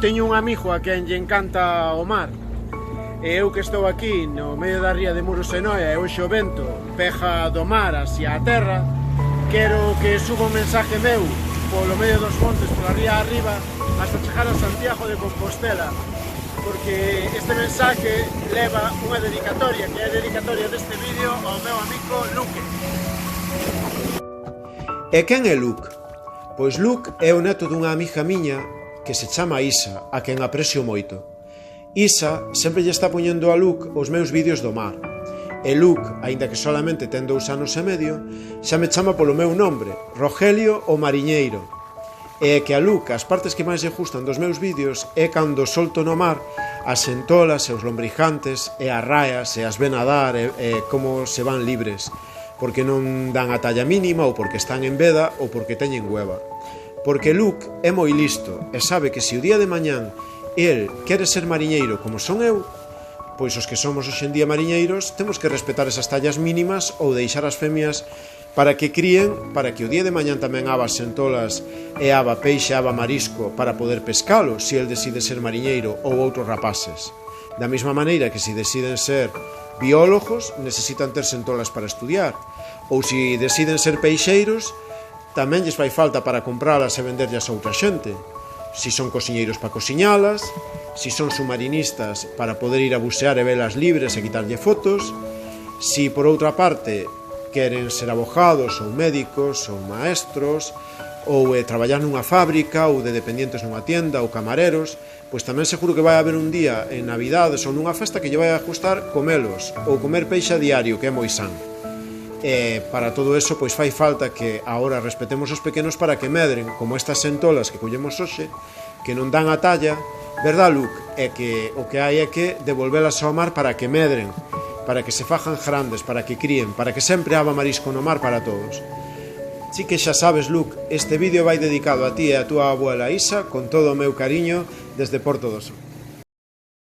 teño un amigo a quen lle encanta o mar. E eu que estou aquí no medio da ría de Muros e Noia e hoxe o vento peja do mar hacia a terra, quero que suba un mensaje meu polo medio dos montes, pola ría arriba, hasta chegar a Santiago de Compostela, porque este mensaje leva unha dedicatoria, que é a dedicatoria deste vídeo ao meu amigo Luque. E quen é Luke? Pois Luke é o neto dunha amiga miña que se chama Isa, a quen aprecio moito. Isa sempre lle está poñendo a Luke os meus vídeos do mar. E Luke, aínda que solamente ten 2 anos e medio, xa me chama polo meu nombre, Rogelio o Mariñeiro. E que a Luke as partes que máis lle gustan dos meus vídeos é cando solto no mar as sentolas e os lombrijantes e as raias e as ven nadar e como se van libres, porque non dan a talla mínima ou porque están en veda ou porque teñen hueva. Porque Luke é moi listo e sabe que se o día de mañán el quere ser mariñeiro como son eu, pois os que somos hoxe en día mariñeiros temos que respetar esas tallas mínimas ou deixar as femias para que críen, para que o día de mañán tamén aba sentolas e aba peixe, aba marisco para poder pescalo se el decide ser mariñeiro ou outros rapaces. Da mesma maneira que se deciden ser biólogos necesitan ter sentolas para estudiar, ou se deciden ser peixeiros tamén lles fai falta para compralas e venderlas a outra xente. Si son cociñeiros para cociñalas, si son submarinistas para poder ir a bucear e velas libres e quitarlle fotos, si por outra parte queren ser abogados ou médicos ou maestros ou traballar nunha fábrica ou de dependientes nunha tienda ou camareros, pois tamén seguro que vai haber un día en Navidades ou nunha festa que lle vai a gustar comelos ou comer peixe a diario, que é moi san. E para todo eso pois fai falta que agora respetemos os pequenos para que medren, como estas sentolas que collemos hoxe, que non dan a talla, verdad, Luke? É que o que hai é que devolvelas ao mar para que medren, para que se fajan grandes, para que críen, para que sempre haba marisco no mar para todos. Si que xa sabes, Luke, este vídeo vai dedicado a ti e a túa abuela Isa con todo o meu cariño desde Porto do Sol.